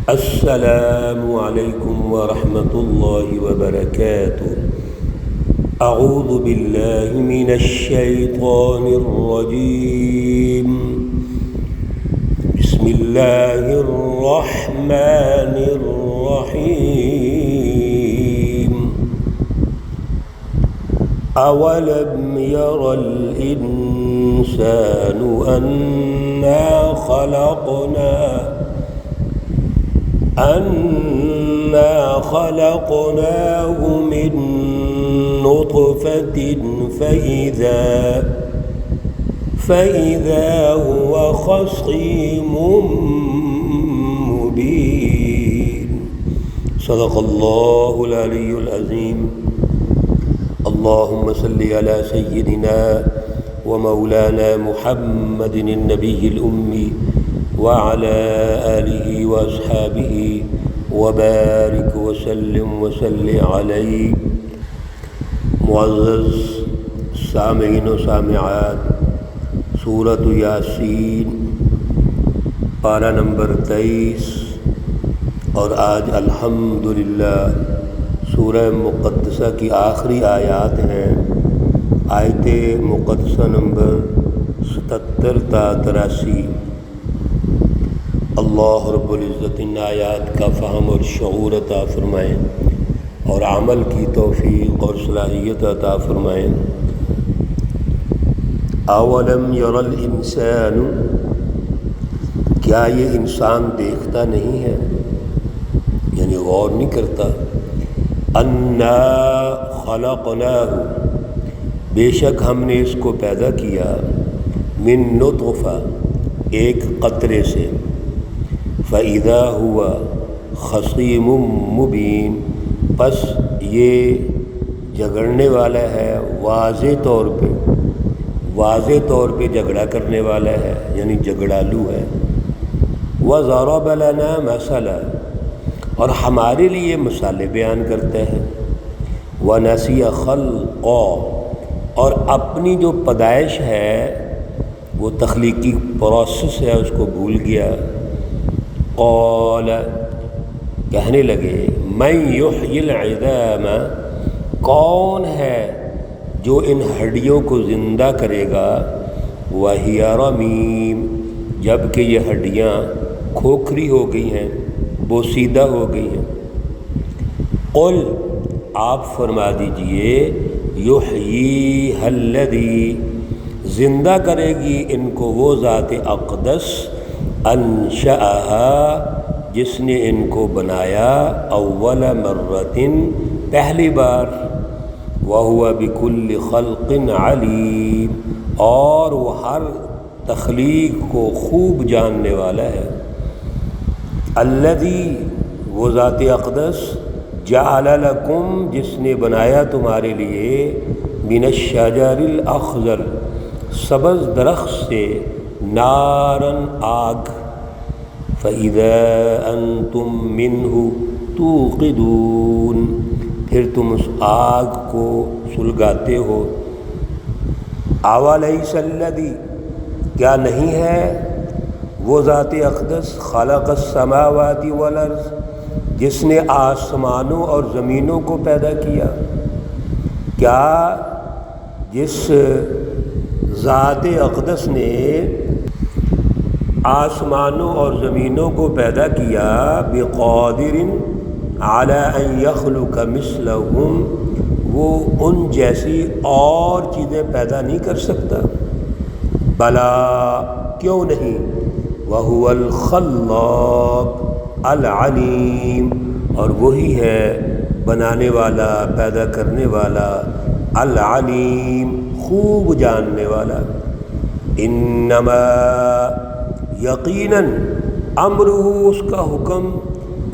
السلام علیکم ورحمۃ اللہ وبرکاتہ۔ اعوذ باللہ من الشیطان الرجیم، بسم اللہ الرحمن الرحیم۔ اولم یر الانسان انا خلقناه من نطفة فإذا هو خصيم مبين۔ صدق اللہ العلی العظیم۔ اللہم صل علی سیدنا ومولانا محمد النبی الأمی وعلى آلہ واصحابہ وبارک وسلم علیہ۔ معزز سامعین و سامعات، سورۃ یاسین پارہ نمبر 23، اور آج الحمدللہ سورہ مقدسہ کی آخری آیات ہیں، آیت مقدسہ نمبر 77 تا 83۔ اللہ رب العزت ان آیات کا فہم اور شعور عطا فرمائیں، اور عمل کی توفیق اور صلاحیت عطا فرمائیں۔ اولم یر الانسان، کیا یہ انسان دیکھتا نہیں ہے، یعنی غور نہیں کرتا؟ انا خلقناہ، بے شک ہم نے اس کو پیدا کیا، من نطفہ، ایک قطرے سے، فَإِذَا هُوَ خَصِيمٌ مُبِينٌ، پس یہ جھگڑنے والا ہے، واضح طور پہ جھگڑا کرنے والا ہے، یعنی جھگڑالو ہے۔ وَضَرَبَ لَنَا مَثَلًا، اور ہمارے لیے مثالیں بیان کرتا ہے۔ وَنَسِيَ خَلْقًا، اور اپنی جو پیدائش ہے، وہ تخلیقی پروسیس ہے، اس کو بھول گیا۔ قال، کہنے لگے، من یحیی العظام، کون ہے جو ان ہڈیوں کو زندہ کرے گا، وہی رمیم، جبکہ یہ ہڈیاں کھوکھری ہو گئی ہیں، بوسیدہ ہو گئی ہیں۔ قل، آپ فرما دیجئے، یحییھا الذی، زندہ کرے گی ان کو وہ ذات اقدس، انشأہا، جس نے ان کو بنایا، اول مرۃ، پہلی بار، وہو بکل خلق علیم، اور وہ ہر تخلیق کو خوب جاننے والا ہے۔ الذی، وہ ذات اقدس، جعل لکم، جس نے بنایا تمہارے لیے، من الشجر الاخضر، سبز درخت سے، نارن، آگ، فَإِذَا أَنْتُمْ مِنْهُ تُوقِدُونَ، پھر تم اس آگ کو سلگاتے ہو۔ أَوَلَيْسَ الَّذِي، کیا نہیں ہے وہ ذات اقدس، خلق السماوات والارض، جس نے آسمانوں اور زمینوں کو پیدا کیا؟ کیا جس ذات اقدس نے آسمانوں اور زمینوں کو پیدا کیا، بقادر علی ان یخلق مثلہم، وہ ان جیسی اور چیزیں پیدا نہیں کر سکتا؟ بلا، کیوں نہیں، وہو الخلاق العلیم، اور وہی ہے بنانے والا، پیدا کرنے والا، العلیم، خوب جاننے والا۔ انما، یقیناً، امرہ، اس کا حکم،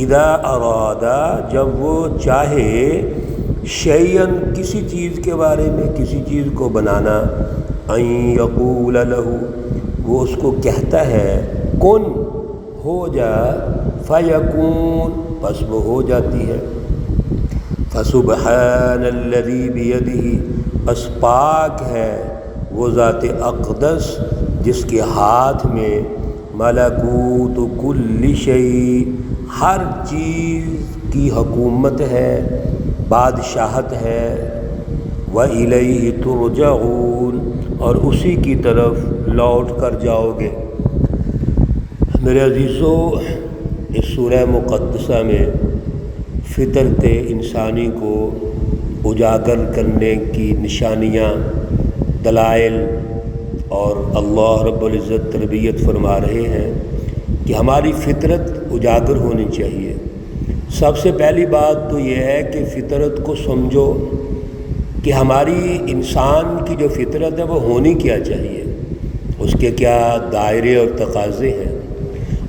اذا ارادہ، جب وہ چاہے، شیئن، کسی چیز کے بارے میں، کسی چیز کو بنانا، ان یقول لہ، وہ اس کو کہتا ہے، کن، ہو جا، فیکون، پس وہ ہو جاتی ہے۔ فسبحان الذی بیدہ، پس پاک ہے وہ ذات اقدس جس کے ہاتھ میں ملکوت کل شیء، ہر چیز کی حکومت ہے، بادشاہت ہے، وَإِلَيْهِ تُرْجَعُونَ، اور اسی کی طرف لوٹ کر جاؤ گے۔ میرے عزیزو، اس سورہ مقدسہ میں فطرت انسانی کو اجاگر کرنے کی نشانیاں، دلائل اور اللہ رب العزت تربیت فرما رہے ہیں کہ ہماری فطرت اجاگر ہونی چاہیے۔ سب سے پہلی بات تو یہ ہے کہ فطرت کو سمجھو کہ ہماری انسان کی جو فطرت ہے وہ ہونی کیا چاہیے، اس کے کیا دائرے اور تقاضے ہیں،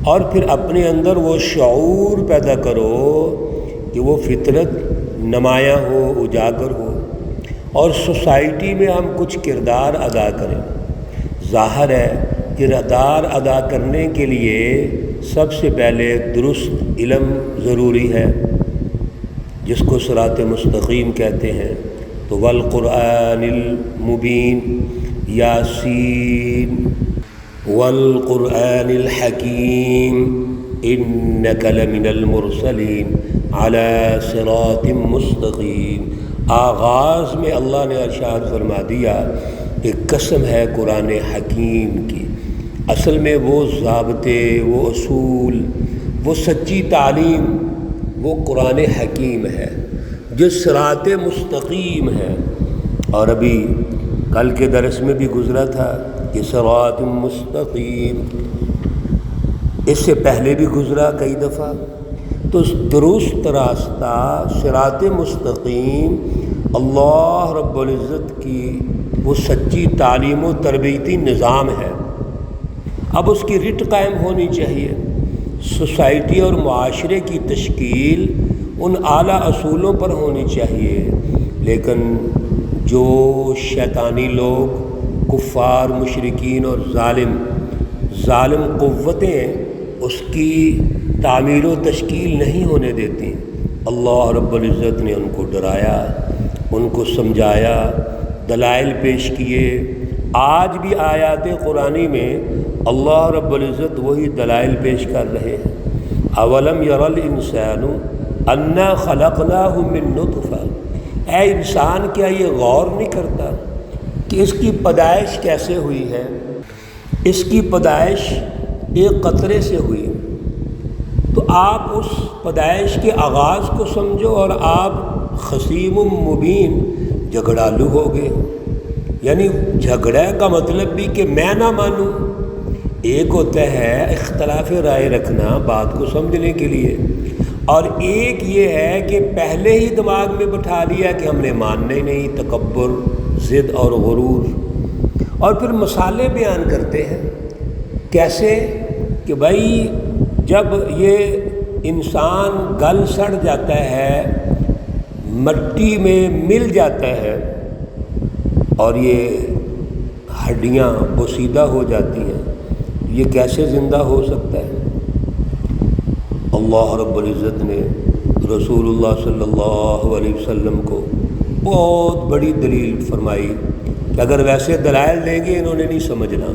اور پھر اپنے اندر وہ شعور پیدا کرو کہ وہ فطرت نمایاں ہو، اجاگر ہو، اور سوسائٹی میں ہم کچھ کردار ادا کریں۔ ظاہر ہے کردار ادا کرنے کے لیے سب سے پہلے درست علم ضروری ہے، جس کو صراط مستقیم کہتے ہیں۔ تو والقرآن المبین، یاسین والقرآن الحکیم انک لمن المرسلین علی صراط مستقیم۔ آغاز میں اللہ نے ارشاد فرما دیا کہ قسم ہے قرآن حکیم کی۔ اصل میں وہ ضابطے، وہ اصول، وہ سچی تعلیم، وہ قرآن حکیم ہے جو صراط مستقیم ہے۔ اور ابھی کل کے درس میں بھی گزرا تھا کہ صراط مستقیم، اس سے پہلے بھی گزرا کئی دفعہ۔ تو درست راستہ صراط مستقیم اللہ رب العزت کی وہ سچی تعلیم و تربیتی نظام ہے۔ اب اس کی رٹ قائم ہونی چاہیے۔ سوسائٹی اور معاشرے کی تشکیل ان اعلیٰ اصولوں پر ہونی چاہیے، لیکن جو شیطانی لوگ، کفار، مشرکین اور ظالم قوتیں اس کی تعمیر و تشکیل نہیں ہونے دیتی، اللہ رب العزت نے ان کو ڈرایا، ان کو سمجھایا، دلائل پیش کیے۔ آج بھی آیات قرآنی میں اللہ رب العزت وہی دلائل پیش کر رہے ہیں۔ اولم یر الانسان انا خلقناہ من نطفہ، اے انسان کیا یہ غور نہیں کرتا کہ اس کی پیدائش کیسے ہوئی ہے؟ اس کی پیدائش ایک قطرے سے ہوئی۔ تو آپ اس پیدائش کے آغاز کو سمجھو اور آپ خصیم مبین، جھگڑالو ہو گئے۔ یعنی جھگڑے کا مطلب بھی کہ میں نہ مانوں۔ ایک ہوتا ہے اختلاف رائے رکھنا بات کو سمجھنے کے لیے، اور ایک یہ ہے کہ پہلے ہی دماغ میں بٹھا لیا کہ ہم نے ماننا ہی نہیں، تکبر، ضد اور غرور۔ اور پھر مثالیں بیان کرتے ہیں، کیسے کہ بھائی جب یہ انسان گل سڑ جاتا ہے، مٹی میں مل جاتا ہے اور یہ ہڈیاں بوسیدہ ہو جاتی ہیں، یہ کیسے زندہ ہو سکتا ہے؟ اللہ رب العزت نے رسول اللہ صلی اللہ علیہ وسلم کو بہت بڑی دلیل فرمائی کہ اگر ویسے دلائل دیں گے انہوں نے نہیں سمجھنا۔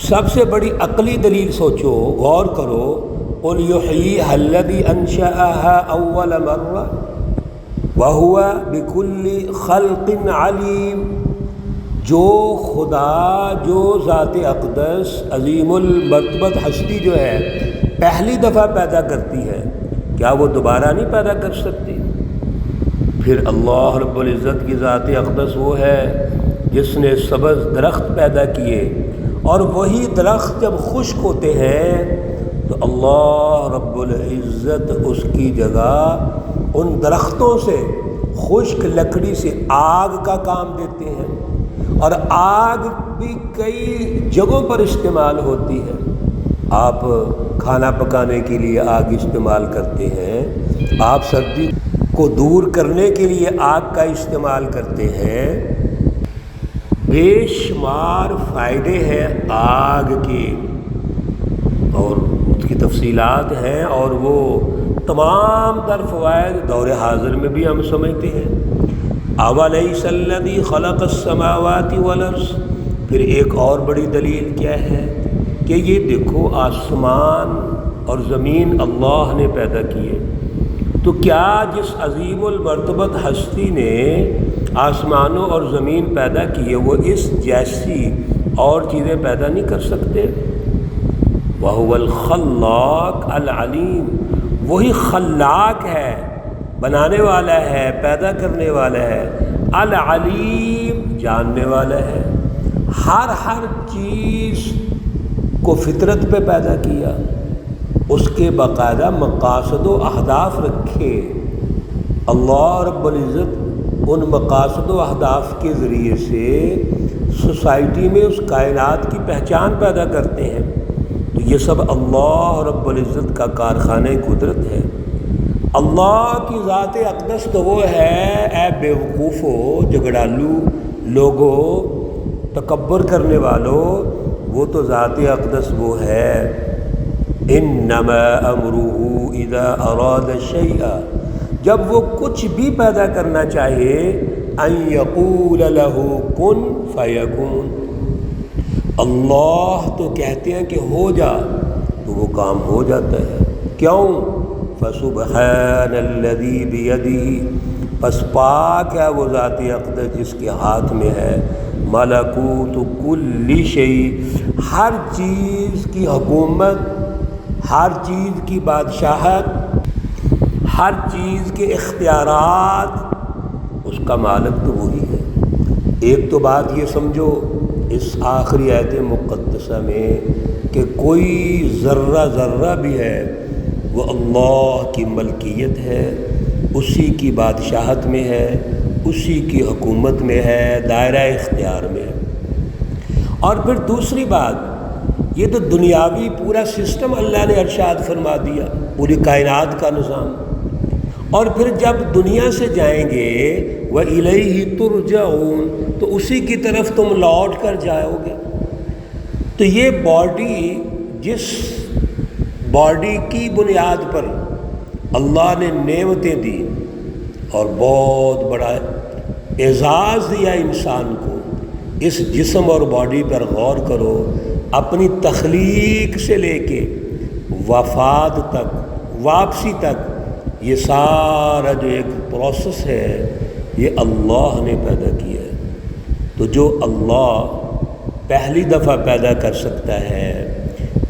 سب سے بڑی عقلی دلیل سوچو، غور کرو، قُلْ يُحْيِيهَا الَّذِي أَنشَأَهَا أَوَّلَ مَرَّةٍ وَهُوَ بِكُلِّ خَلْقٍ عَلِيمٌ۔ جو خدا، جو ذات اقدس عظیم المرتبت ہستی جو ہے پہلی دفعہ پیدا کرتی ہے، کیا وہ دوبارہ نہیں پیدا کر سکتی؟ پھر اللہ رب العزت کی ذات اقدس وہ ہے جس نے سبز درخت پیدا کیے، اور وہی درخت جب خشک ہوتے ہیں تو اللہ رب العزت اس کی جگہ ان درختوں سے، خشک لکڑی سے آگ کا کام دیتے ہیں، اور آگ بھی کئی جگہوں پر استعمال ہوتی ہے۔ آپ کھانا پکانے کے لیے آگ استعمال کرتے ہیں، آپ سردی کو دور کرنے کے لیے آگ کا استعمال کرتے ہیں۔ بے شمار فائدے ہیں آگ کے، اور اس کی تفصیلات ہیں، اور وہ تمام تر فوائد دور حاضر میں بھی ہم سمجھتے ہیں۔ اَوَلَيْسَ الَّذِي خَلَقَ السَّمَاوَاتِ وَالْأَرْضَ، پھر ایک اور بڑی دلیل کیا ہے کہ یہ دیکھو آسمان اور زمین اللہ نے پیدا کی ہے، تو کیا جس عظیم المرتبت ہستی نے آسمانوں اور زمین پیدا کی ہے وہ اس جیسی اور چیزیں پیدا نہیں کر سکتے؟ وَهُوَ الْخَلَّاقُ الْعَلِيمُ، وہی خلاق ہے، بنانے والا ہے، پیدا کرنے والا ہے، العلیم، جاننے والا ہے، ہر چیز کو فطرت پہ پیدا کیا، اس کے باقاعدہ مقاصد و اہداف رکھے۔ اللہ رب العزت ان مقاصد و اہداف کے ذریعے سے سوسائٹی میں اس کائنات کی پہچان پیدا کرتے ہیں، تو یہ سب اللہ رب العزت کا کارخانہ قدرت ہے۔ اللہ کی ذات اقدس تو وہ ہے، اے بیوقوفو، جھگڑالو لوگو، تکبر کرنے والوں، وہ تو ذات اقدس وہ ہے، انما امرہ اذا اراد شیئا، جب وہ کچھ بھی پیدا کرنا چاہے، ان یقول لہ کن فیکون، اللہ تو کہتے ہیں کہ ہو جا، تو وہ کام ہو جاتا ہے۔ کیوں؟ فسبحان الذی بیدہ، پس پاک ہے وہ ذات اقدس جس کے ہاتھ میں ہے ملکوت کل شیء، ہر چیز کی حکومت، ہر چیز کی بادشاہت، ہر چیز کے اختیارات، اس کا مالک تو وہی ہے۔ ایک تو بات یہ سمجھو اس آخری آیت مقدسہ میں کہ کوئی ذرہ بھی ہے وہ اللہ کی ملکیت ہے، اسی کی بادشاہت میں ہے، اسی کی حکومت میں ہے، دائرہ اختیار میں ہے۔ اور پھر دوسری بات، یہ تو دنیاوی پورا سسٹم اللہ نے ارشاد فرما دیا، پوری کائنات کا نظام، اور پھر جب دنیا سے جائیں گے وَإِلَيْهِ تُرْجَعُونَ، تو اسی کی طرف تم لوٹ کر جاؤ گے۔ تو یہ باڈی، جس باڈی کی بنیاد پر اللہ نے نعمتیں دی اور بہت بڑا اعزاز دیا انسان کو، اس جسم اور باڈی پر غور کرو، اپنی تخلیق سے لے کے وفات تک، واپسی تک، یہ سارا جو ایک پروسیس ہے یہ اللہ نے پیدا کیا ہے۔ تو جو اللہ پہلی دفعہ پیدا کر سکتا ہے،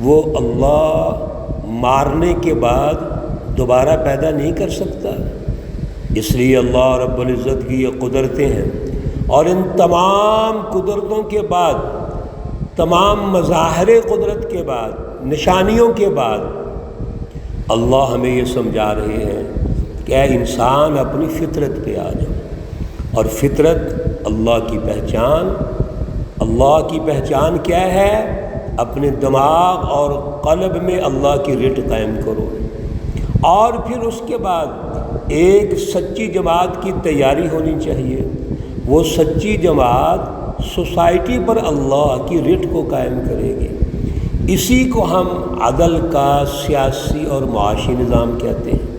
وہ اللہ مارنے کے بعد دوبارہ پیدا نہیں کر سکتا۔ اس لیے اللہ رب العزت کی یہ قدرتیں ہیں، اور ان تمام قدرتوں کے بعد، تمام مظاہر قدرت کے بعد، نشانیوں کے بعد، اللہ ہمیں یہ سمجھا رہے ہیں کہ اے انسان اپنی فطرت پہ آ جاؤ۔ اور فطرت اللہ کی پہچان، اللہ کی پہچان کیا ہے؟ اپنے دماغ اور قلب میں اللہ کی رٹ قائم کرو، اور پھر اس کے بعد ایک سچی جماعت کی تیاری ہونی چاہیے۔ وہ سچی جماعت سوسائٹی پر اللہ کی رٹ کو قائم کرے گی۔ اسی کو ہم عدل کا سیاسی اور معاشی نظام کہتے ہیں۔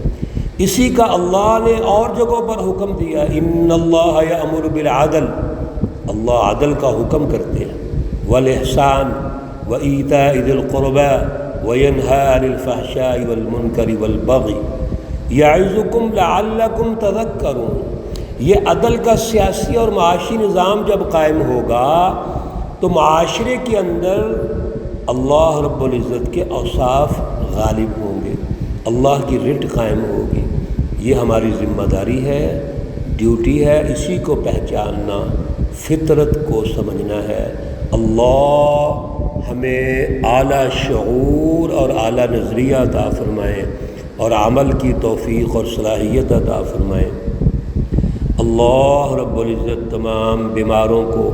اسی کا اللہ نے اور جگہوں پر حکم دیا، ان اللہ یأمر بالعدل، اللہ عدل کا حکم کرتے ہیں، والاحسان وایتاء ذی القربى وینہی عن الفحشاء والمنکر والبغی یعظکم لعلکم تذکرون۔ یہ عدل کا سیاسی اور معاشی نظام جب قائم ہوگا تو معاشرے کے اندر اللہ رب العزت کے اوصاف غالب ہوں گے، اللہ کی رٹ قائم ہوگی۔ یہ ہماری ذمہ داری ہے، ڈیوٹی ہے، اسی کو پہچاننا، فطرت کو سمجھنا ہے۔ اللہ ہمیں اعلیٰ شعور اور اعلیٰ نظریہ عطا فرمائے، اور عمل کی توفیق اور صلاحیت عطا فرمائے۔ اللہ رب العزت تمام بیماروں کو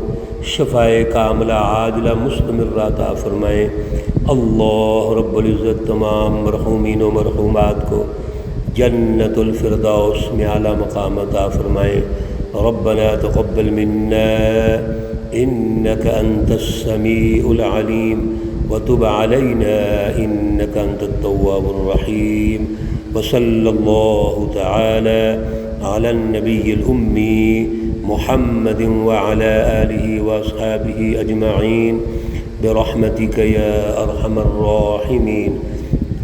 شفائے کاملہ عاجلہ مستمرہ عطا فرمائے۔ اللہ رب العزت تمام مرحومین و مرحومات کو جنت الفردوس میں اعلیٰ مقام عطا فرمائے۔ ربنا تقبل منا انك انت السميع العليم وتب علينا انك انت التواب الرحيم، وصلى الله تعالى على النبي الأمي محمد وعلى آله وأصحابه أجمعين برحمتك يا أرحم الراحمين